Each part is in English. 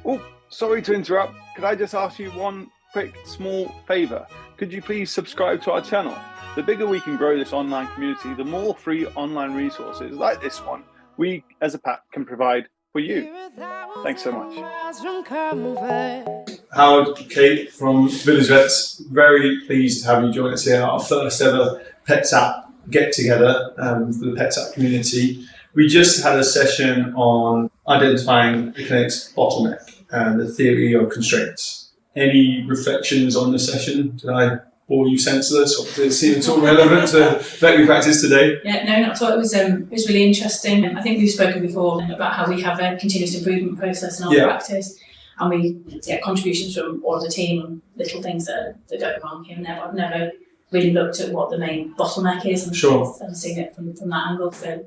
Oh, sorry to interrupt. Could I just ask you one quick, small favour? Could you please subscribe to our channel? The bigger we can grow this online community, the more free online resources like this one we as a PAT can provide for you. Thanks so much. Howard, Kate from Village Vets, very pleased to have you join us here, our first ever PetsApp get-together for the PetsApp community. We just had a session on identifying the clinic's bottleneck and the theory of constraints. Any reflections on the session? Did I bore you senseless, or did it seem at all relevant to veterinary practice today? Yeah, no, not at all. It was really interesting. I think we've spoken before about how we have a continuous improvement process in our practice, and we get contributions from all of the team on little things that go wrong here and there. But I've never really looked at what the main bottleneck is and seen it from that angle. So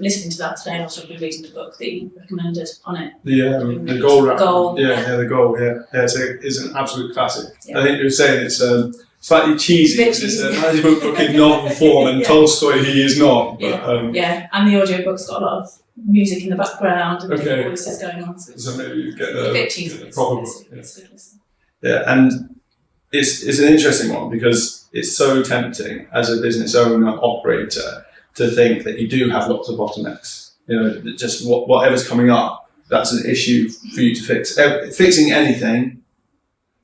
listening to that today, and also reading the book that you recommended on it. The goal. The goal. The goal. It's an absolute classic. Yeah. I think you were saying it's slightly cheesy. It's a nice book in novel form, and Tolstoy he is not. But, and the audiobook's got a lot of music in the background and different voices going on. So maybe you get a bit cheesy. The proper book. And it's an interesting one because it's so tempting as a business owner, operator, to think that you do have lots of bottlenecks. You know, that just whatever's coming up, that's an issue for you to fix. Fixing anything,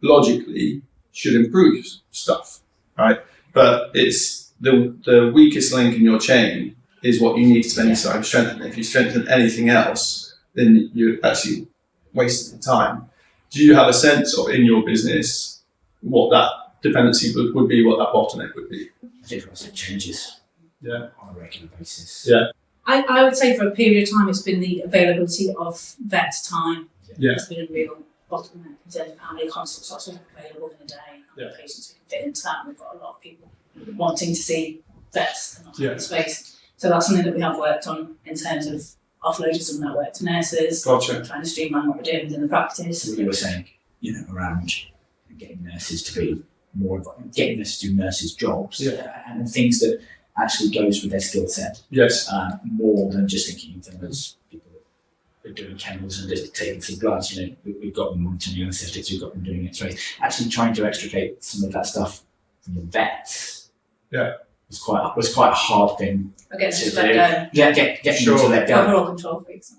logically, should improve stuff, right? But it's the weakest link in your chain is what you need to spend your time to strengthen. If you strengthen anything else, then you're actually wasting time. Do you have a sense of, in your business, what that dependency would be, what that bottleneck would be? I think it changes on a regular basis. I would say for a period of time it's been the availability of vet time. It's been a real bottleneck in terms of how many consults are available in a day, how many patients we can fit into that, and we've got a lot of people wanting to see vets and not have the space. So that's something that we have worked on in terms of offloading some of that work to nurses, trying to streamline what we're doing within the practice. What you were saying, around getting nurses to be more involved, getting nurses to do nurses' jobs, and things that actually goes with their skill set. More than just thinking of them as people that are doing kennels and just taking some bloods. We've got them monitoring anaesthetics, we've got them doing X-rays. Actually trying to extricate some of that stuff from the vets. Was quite a hard thing. Get them to let go. Get them to let go. Overall control freaks.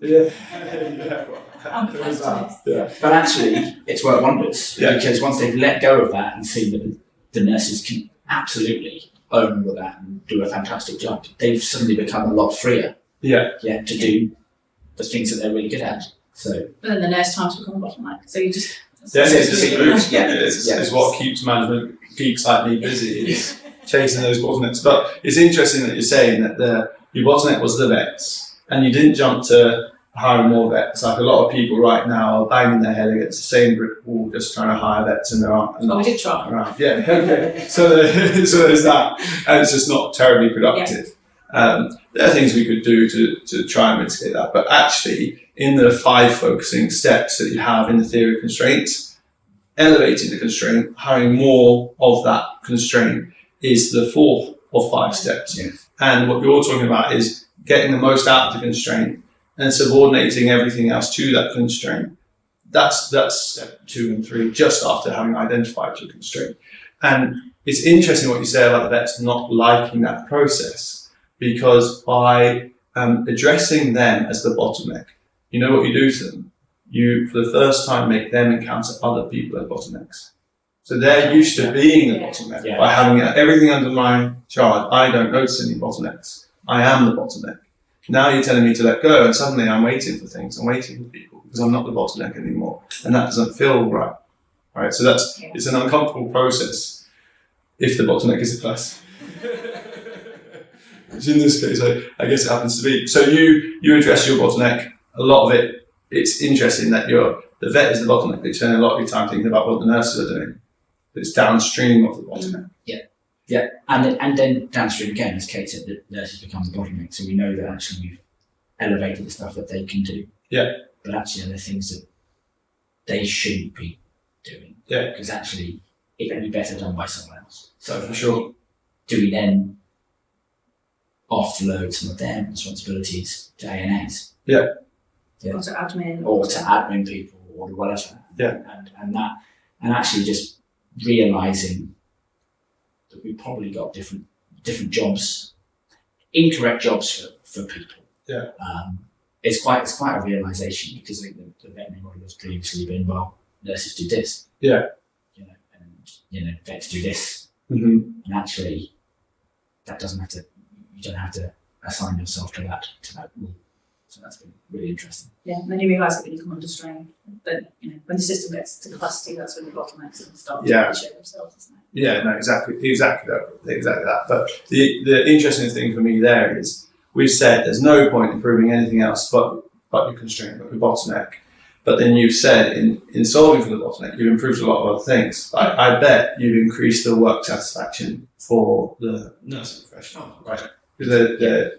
But actually, it's worked wonders because once they've let go of that and seen that the nurses can absolutely own all of that and do a fantastic job, they've suddenly become a lot freer. To do the things that they're really good at. So. But then the nurse times become a bottleneck. So you just. It's what keeps management geeks like me busy. Is chasing those bottlenecks. But it's interesting that you're saying that your bottleneck was the vets, and you didn't jump to hiring more vets. Like a lot of people right now are banging their head against the same brick wall, just trying to hire vets, and there aren't. We did try. Around. So there's that, and it's just not terribly productive. There are things we could do to try and mitigate that, but actually, in the 5 focusing steps that you have in the theory of constraints, elevating the constraint, hiring more of that constraint is the 4th of 5 steps. And what you're talking about is getting the most out of the constraint and subordinating everything else to that constraint. That's step 2 and 3, just after having identified your constraint. And it's interesting what you say about the vets not liking that process, because by addressing them as the bottleneck, you know what you do to them? You, for the first time, make them encounter other people as bottlenecks. So they're used to being the bottleneck. By having everything under my charge, I don't notice any bottlenecks. I am the bottleneck. Now you're telling me to let go, and suddenly I'm waiting for things. I'm waiting for people because I'm not the bottleneck anymore, and that doesn't feel right. Right. So it's an uncomfortable process if the bottleneck is a person. Which in this case, I guess it happens to be. So you address your bottleneck. A lot of it. It's interesting that the vet is the bottleneck. They spend a lot of your time thinking about what the nurses are doing. It's downstream of the bottleneck. And then downstream again, as Kate said, the nurses become the bottleneck. So we know that actually we've elevated the stuff that they can do. But actually, there are things that they shouldn't be doing. Because actually, it can be better done by someone else. So for sure, do we then offload some of their responsibilities to A&As? Or to admin. Or to admin people, board or whatever. Yeah. And actually just realising that we've probably got different jobs, incorrect jobs for people. Yeah. It's quite a realisation, because I think the veterinary model has previously been, well, nurses do this. Yeah. And vets do this. Mm-hmm. And actually, you don't have to assign yourself to that rule. So that's been really interesting. Yeah, and then you realise that when you come under strain, that when the system gets to capacity, that's when the bottlenecks start to show themselves, isn't it? Yeah, no, exactly that. But the interesting thing for me there is, we've said there's no point improving anything else but your constraint, but your bottleneck. But then you've said in solving for the bottleneck, you've improved a lot of other things. I bet you've increased the work satisfaction for the nursing professional, right? Because they're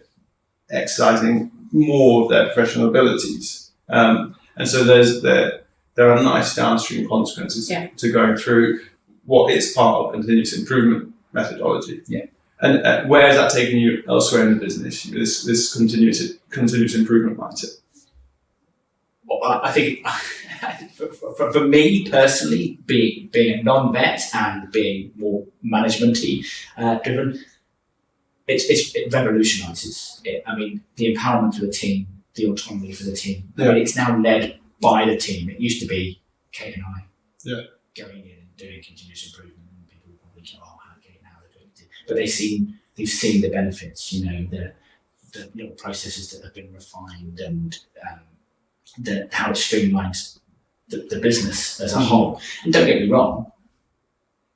exercising more of their professional abilities. And so there are nice downstream consequences to going through what is part of continuous improvement methodology. Yeah. And where has that taken you elsewhere in the business, this continuous improvement mindset? Well, I think for me personally, being a non-vet and being more management-y driven, it revolutionises it. I mean, the empowerment for the team, the autonomy for the team. I mean, it's now led by the team. It used to be Kate and I going in and doing continuous improvement, and people would probably go, "Oh, how Kate and how they're doing it." But they've seen the benefits. The little processes that have been refined, and how it streamlines the business as a whole. And don't get me wrong,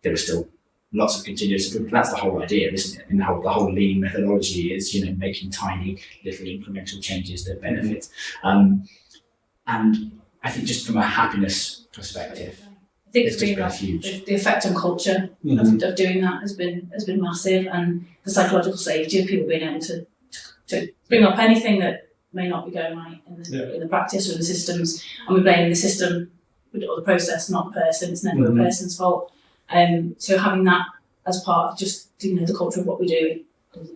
there are still lots of continuous improvement. That's the whole idea, isn't it? And the whole lean methodology is, making tiny little incremental changes that benefit. And I think just from a happiness perspective, I think it's been been huge. The effect on culture of doing that has been massive, and the psychological safety of people being able to bring up anything that may not be going right in the practice or in the systems, and we're blaming the system or the process, not the person. It's never the person's fault. So having that as part of just the culture of what we do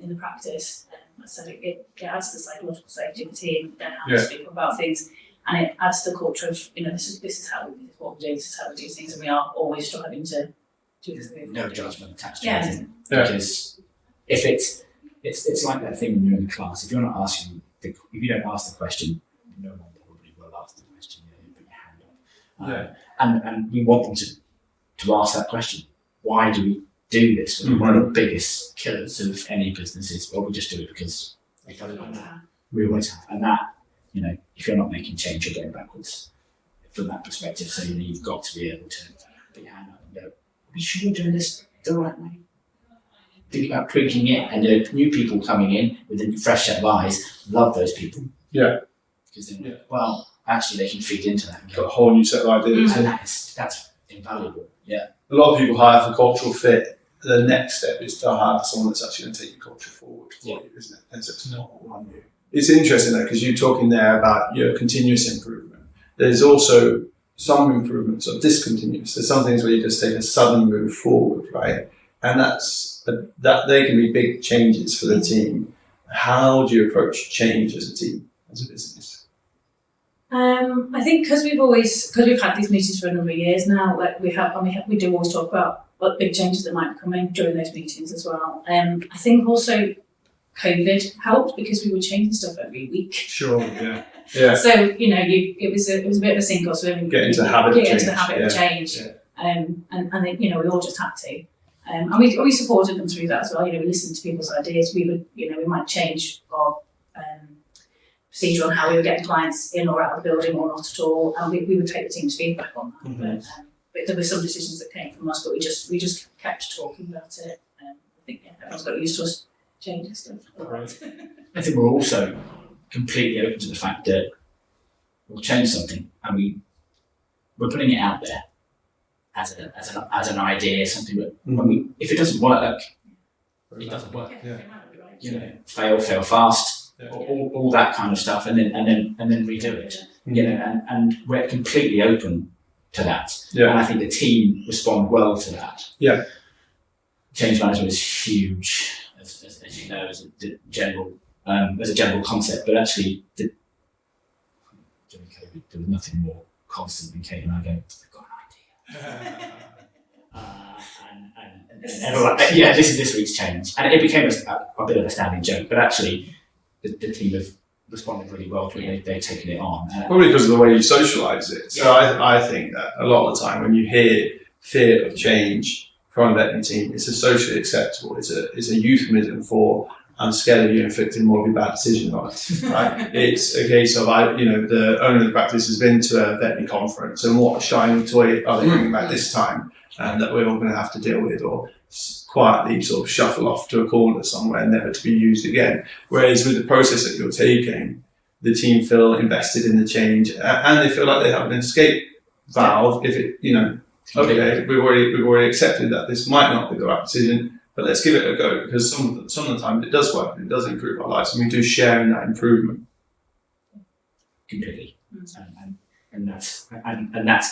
in the practice, so it adds to the psychological safety of the team, then how to speak about things, and it adds to the culture of this is how we do what we do, this is how we do things, and we are always striving to do this. No judgment attached to anything, because if it's like that thing when you're in class. If you don't ask the question, no one probably will ask the question. You put your hand up, and we want them to ask that question. Why do we do this? One of the biggest killers of any business is, well, we just do it because we always have. And that, if you're not making change, you're going backwards from that perspective. So you've got to be able to put your hand up and go, are we sure we're doing this the right way? Think about tweaking it, and new people coming in with a fresh set of eyes, love those people. Yeah. Because then, well, actually they can feed into that and got a whole new set of ideas. And that's invaluable. Yeah. A lot of people hire for cultural fit. The next step is to hire someone that's actually going to take your culture forward for you, isn't it? And so it's not all on you. It's interesting though, because you're talking there about continuous improvement. There's also some improvements of discontinuous. There's some things where you just take a sudden move forward, right? And that they can be big changes for the team. How do you approach change as a team, as a business? I think because we've had these meetings for a number of years now, we do always talk about what big changes that might be coming during those meetings as well. I think also COVID helped because we were changing stuff every week. Sure, yeah. Yeah. So it was a bit of a sink or swim. Get into the habit of change. Yeah. And then we all just had to. And we supported them through that as well. We listened to people's ideas. We would, we might change our procedure on how we were getting clients in or out of the building or not at all, and we would take the team's feedback on that. But there were some decisions that came from us, but we just kept talking about it. I think everyone's got used to us changing stuff. Right. I think we're also completely open to the fact that we'll change something, and we're putting it out there as an idea, something that if it doesn't work, it doesn't work. Fail fast. Yeah. All that kind of stuff, and then redo it. And we're completely open to that. Yeah. And I think the team respond well to that. Yeah. Change management is huge, as you know, as a general concept. But actually, during COVID, there was nothing more constantly. Kate and I go, I've got an idea. And everyone, this is this week's change. And it became a bit of a standing joke, but actually the team have responded really well to it. They've taken it on. Probably because of the way you socialise it. So I think that a lot of the time when you hear fear of change from a veterinary team, it's a socially acceptable. It's a euphemism for I'm scared of you inflicting more of your bad decisions on us. Right? It's a case of the owner of the practice has been to a veterinary conference, and what a shiny toy are they bringing back this time, and that we're all going to have to deal with, or quietly sort of shuffle off to a corner somewhere, never to be used again. Whereas with the process that you're taking, the team feel invested in the change, and they feel like they have an escape valve if it, okay, we've already accepted that this might not be the right decision, but let's give it a go, because some of the time it does work and it does improve our lives, and we do share in that improvement. Completely, and that's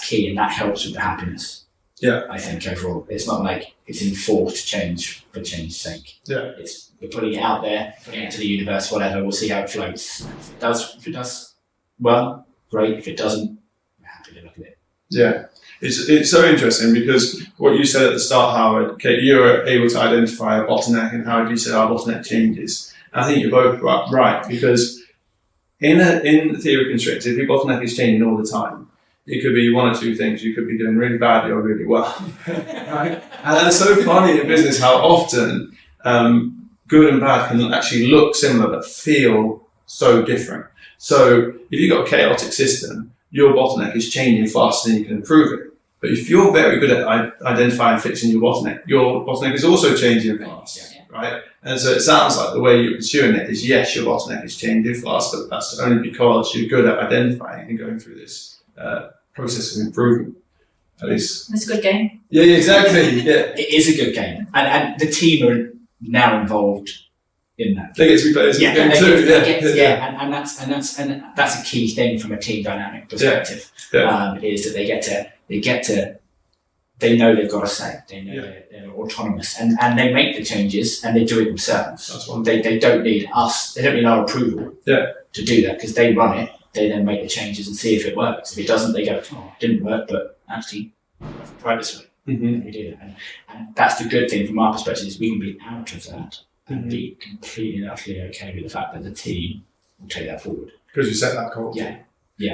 key, and that helps with the happiness. Yeah, I think overall, it's not like it's enforced change for change's sake. Yeah, we're putting it out there, putting it into the universe, whatever. We'll see how it floats. If it does, well, great. If it doesn't, we're happy to look at it. Yeah. It's so interesting, because what you said at the start, Howard, Kate, you were able to identify a bottleneck, and Howard, you said our bottleneck changes. And I think you're both right, because in theory constraints, if your bottleneck is changing all the time, it could be one or two things. You could be doing really badly or really well. Right? And it's so funny in business how often good and bad can actually look similar but feel so different. So if you've got a chaotic system, your bottleneck is changing faster than you can improve it. But if you're very good at identifying and fixing your bottleneck is also changing fast, right? And so it sounds like the way you're pursuing it is, yes, your bottleneck is changing fast, but that's only because you're good at identifying and going through this process of improvement. At least it's a good game. Yeah, exactly. Yeah, it is a good game, and the team are now involved in that. They get to be players in the game too. And that's a key thing from a team dynamic perspective. Is that they know they've got a say. They know they're autonomous, and they make the changes and they do it themselves. They don't need us. They don't need our approval to do that, because they run it. They then make the changes and see if it works. If it doesn't, they go, it didn't work, but actually, try this way. And we do that. And that's the good thing from our perspective, is we can be out of that and be completely and utterly okay with the fact that the team will take that forward. Because you set that goal. Yeah.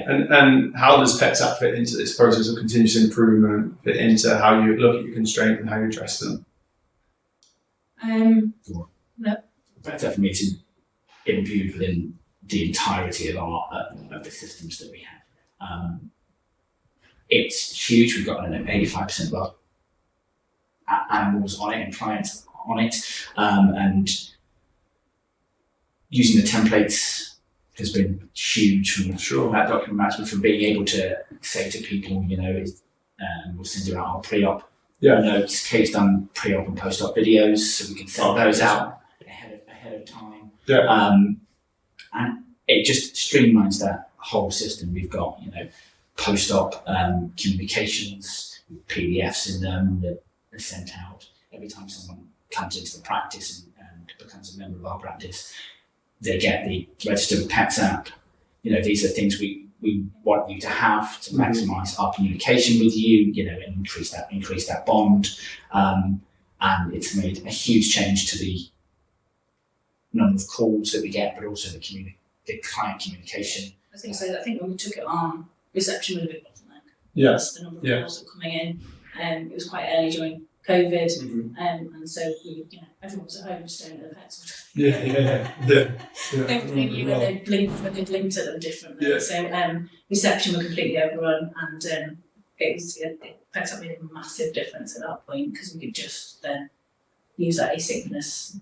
And how does PetsApp fit into this process of continuous improvement, fit into how you look at your constraints and how you address them? No. PetsApp for me is imbued within the entirety of the systems that we have. It's huge. We've got 85% of our animals on it and clients on it, and using the templates has been huge from that document management, from being able to say to people, we'll send you out our pre-op notes. Kate's done pre-op and post-op videos, so we can send those out ahead of time. And it just streamlines that whole system. We've got, post-op communications, PDFs in them that are sent out every time someone comes into the practice and becomes a member of our practice. They get the register with PetsApp. These are things we want you to have to maximise our communication with you, and increase that bond. And it's made a huge change to the number of calls that we get, but also the client communication. I was going to say that I think when we took it on, reception was a big bottleneck. Yes. The number of calls that were coming in. It was quite early during COVID, and so everyone was at home staring at the pets. They bling you when they blinked at them differently. Yeah. So reception were completely overrun, and PetsApp made a massive difference at that point, because we could just then use that asynchronous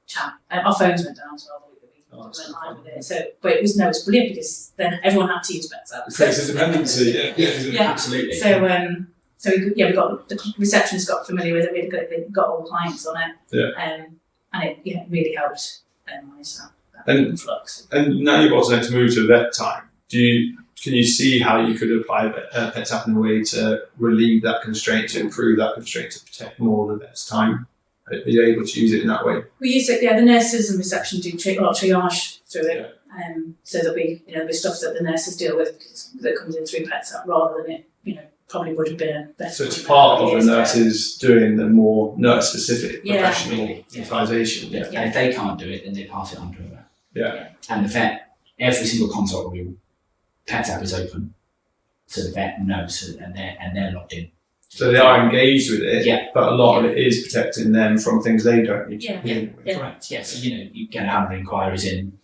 chat. Our phones went down as well. We went live with it. So, but it was brilliant, because then everyone had to use PetsApp. It creates a dependency. Yeah, absolutely. So we got the receptionist got familiar with it. We got all the clients on it, and it really helped manage that influx. And now you've also had to move to vet time. Can you see how you could apply PetsApp in a way to relieve that constraint, to improve that constraint, to protect more of the vet's time? Are you able to use it in that way? We use it. The nurses and reception do a lot of triage through it. So there'll be stuff that the nurses deal with that comes in through PetsApp rather than it probably would have been a better. So it's part of the nurses doing the more nurse-specific professional utilisation. Yeah. And if they can't do it, then they pass it on to a vet. Yeah. And the vet, every single consult room, PetsApp is open, so the vet knows, and they're logged in. So they are engaged with it, but a lot of it is protecting them from things they don't need to do. Correct. Yeah. So you get 100 inquiries in,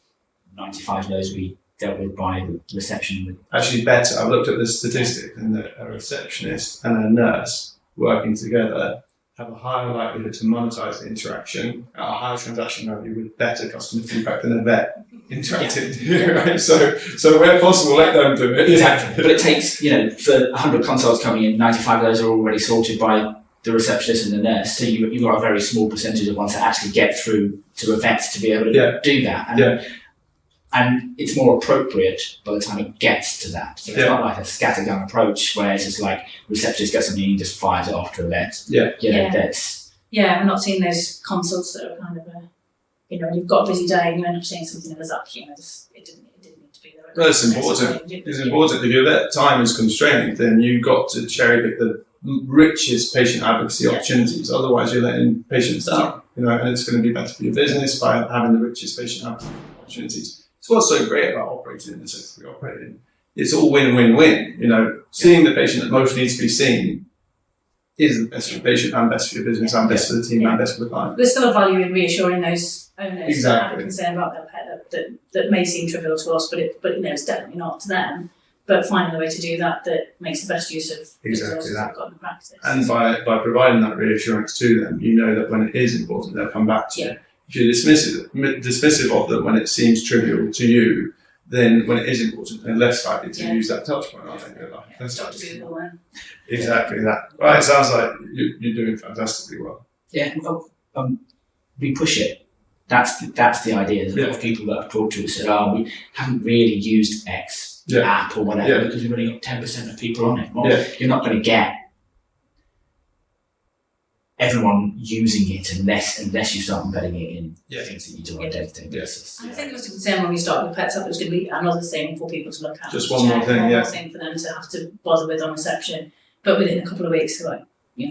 95 of those we dealt with by the reception. Actually, better. I've looked at the statistic, and a receptionist and a nurse working together have a higher likelihood to monetize the interaction at a higher transaction value with better customer feedback than a vet interacting. Right? So where possible, let them do it. Exactly. But it takes, for 100 consults coming in, 95 of those are already sorted by the receptionist and the nurse. So you've got a very small percentage of ones that actually get through to a vet to be able to do that. And it's more appropriate by the time it gets to that. So it's not like a scattergun approach where it's just like receptionist gets something and just fires it off to a vet. We're not seeing those consults that are kind of when you've got a busy day and you end up seeing something that is up, it didn't need to be there. Well, it's important. It's important. If your vet time is constrained, then you've got to cherry pick the richest patient advocacy opportunities. Otherwise, you're letting patients down. And it's going to be better for your business by having the richest patient advocacy opportunities. It's what's so great about operating in the sector we operate in. It's all win-win-win. Seeing the patient that most needs to be seen is the best for the patient and best for your business and best for the team and best for the client. There's still a value in reassuring those owners that have Exactly. a concern about their pet that may seem trivial to us, but it's definitely not to them. But finding a way to do that makes the best use of the resources we've got in practice. And by providing that reassurance to them, you know that when it is important, they'll come back to you. If you're dismissive of them when it seems trivial to you, then when it is important, they're less likely to use that touch point, aren't they? Exactly that. Right, it sounds like you're doing fantastically well. Yeah, we push it. That's the idea. There's a lot of people that have talked to us said, we haven't really used X app or whatever because we've only got 10% of people on it. Well, you're not going to get everyone using it unless you start embedding it in things that you do on a day-to-day basis. I think it was the same when we started with PetsApp. It was going to be another thing for people to look at. Just one more thing, more thing for them to have to bother with on reception. But within a couple of weeks, they're like,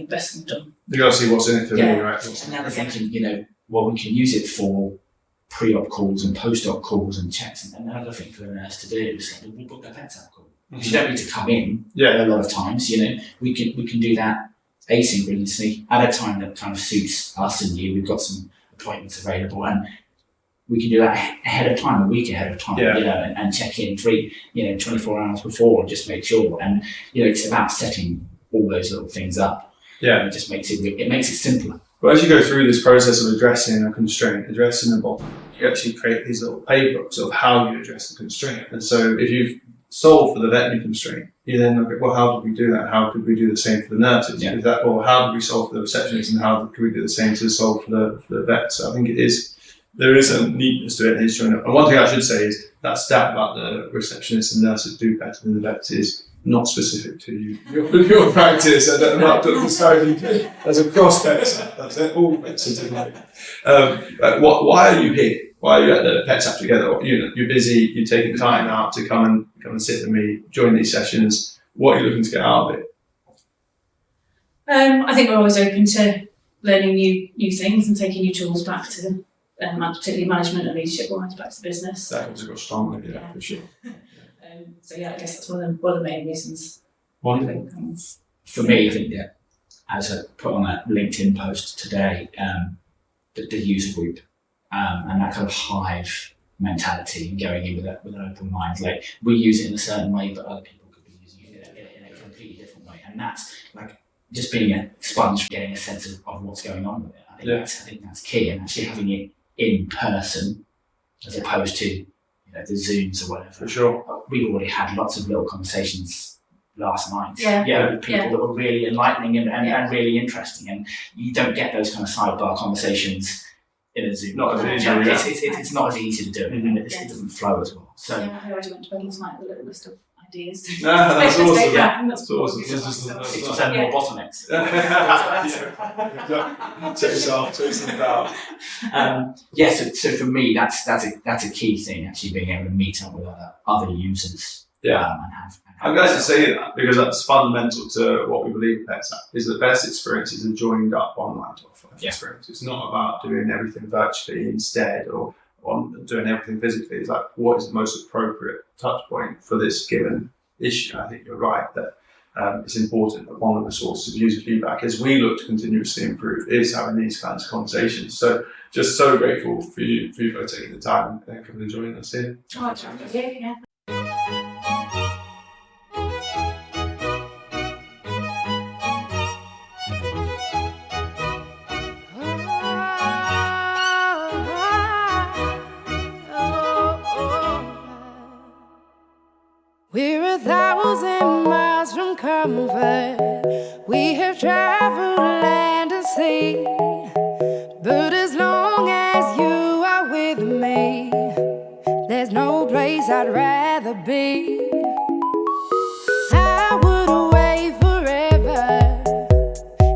best thing done. You got to see what's in it for me, right? And now they're thinking, we can use it for pre-op calls and post-op calls and checks. And another thing for the nurse to do is we'll book a PetsApp call. Mm-hmm. You don't need to come in a lot of times. We can do that asynchronously at a time that kind of suits us and you. We've got some appointments available and we can do that ahead of time, a week ahead of time, and check in 24 hours before and just make sure. And, it's about setting all those little things up. Yeah. It just makes it simpler. But as you go through this process of addressing a constraint, addressing a bottleneck, you actually create these little playbooks of how you address the constraint. And so if you've solved for the veterinary constraint, you then look at, how did we do that? How could we do the same for the nurses? Yeah. How did we solve for the receptionists and how could we do the same to solve for the vets? So I think there is a neatness to it. And one thing I should say is that stat about the receptionists and nurses do better than the vets is not specific to you. Your practice, I don't know, necessarily as a cross-PetsApp. That's it, all vets are why are you here? Why are you at the PetsApp together? You're busy, you're taking time out to come and sit with me, join these sessions. What are you looking to get out of it? I think we're always open to learning new things and taking new tools back to particularly management and leadership-wise back to the business. That comes across strongly, for sure. I guess that's one of the main reasons. For me, I think, as I put on that LinkedIn post today, the user group and that kind of hive mentality and going in with an open mind. Like, we use it in a certain way, but other people could be using it in a completely different way. And that's like just being a sponge, getting a sense of what's going on with it. I think that's key, and actually having it in person as opposed to the Zooms or whatever. For sure. We've already had lots of little conversations last night. With people that were really enlightening and really interesting. And you don't get those kind of sidebar conversations in a Zoom. Not as easy. It's not as easy to do it, and it doesn't flow as well. So I already went to bed last night with a little list of ideas. That's awesome. That's awesome. 6% more bottlenecks. Chase them down. So for me, that's a key thing. Actually, being able to meet up with other users. I'm glad to say that, because that's fundamental to what we believe in PetsApp, is the best experiences are joined up online to offline experience. It's not about doing everything virtually instead or doing everything physically. It's like, what is the most appropriate touch point for this given issue? I think you're right that it's important that one of the sources of user feedback, as we look to continuously improve, is having these kinds of conversations. So just so grateful for you for taking the time and coming and joining us here. Yeah. We're 1,000 miles from comfort. We have traveled land and sea. But as long as you are with me, there's no place I'd rather be. I would away forever,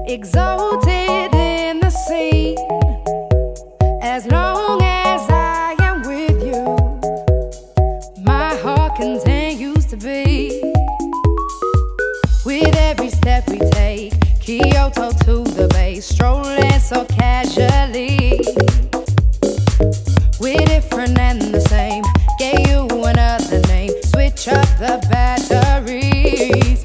exalted in the sea. As long as I am with you, my heart continues to beat. With every step we take, Kyoto to the bay, strolling so casually. We're different and the same, gave you another name, switch up the batteries.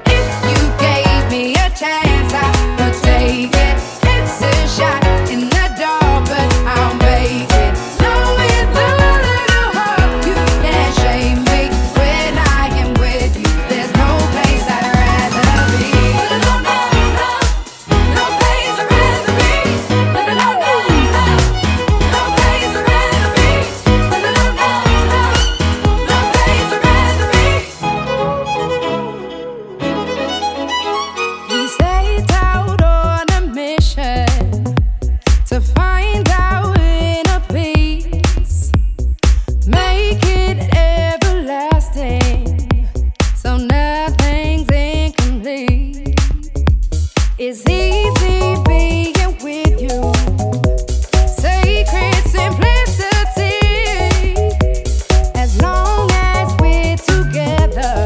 If you gave me a chance, I would take it. It's a shot in the dark, but I'll make it. Knowing the little heart, you can't shame me. When I am with you, there's no place I'd rather be. No place I'd rather be. No place I'd rather be. No place I'd rather be. We set out on a mission to find our inner peace, make it everlasting, so nothing's incomplete. It's easy being with you, sacred simplicity. As long as we're together,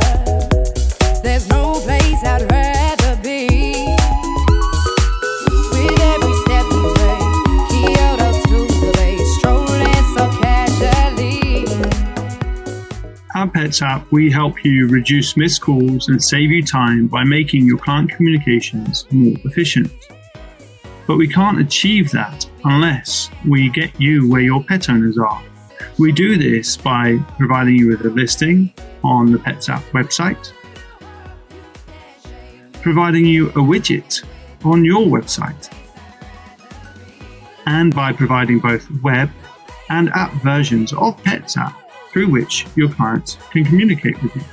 there's no place I'd rather be. With every step we take, Kyoto to the bay, strolling so casually. At PetsApp, we help you reduce missed calls and save you time by making your client communications more efficient. But we can't achieve that unless we get you where your pet owners are. We do this by providing you with a listing on the PetsApp website, providing you a widget on your website, and by providing both web and app versions of PetsApp through which your clients can communicate with you.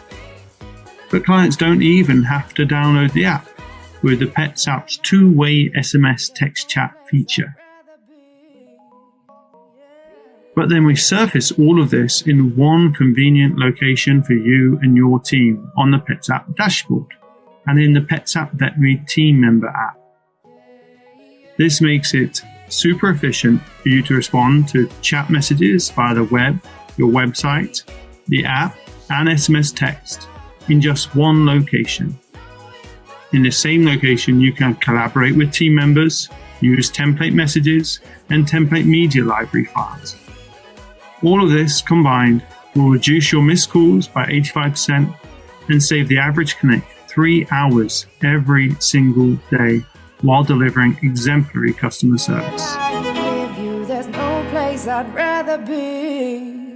But clients don't even have to download the app with the PetsApp's two-way SMS text chat feature. But then we surface all of this in one convenient location for you and your team on the PetsApp dashboard and in the PetsApp Veterinary Team Member app. This makes it super efficient for you to respond to chat messages via the web, your website, the app, and SMS text in just one location. In the same location, you can collaborate with team members, use template messages, and template media library files. All of this combined will reduce your missed calls by 85% and save the average connect 3 hours every single day while delivering exemplary customer service. With you, there's no place I'd rather be.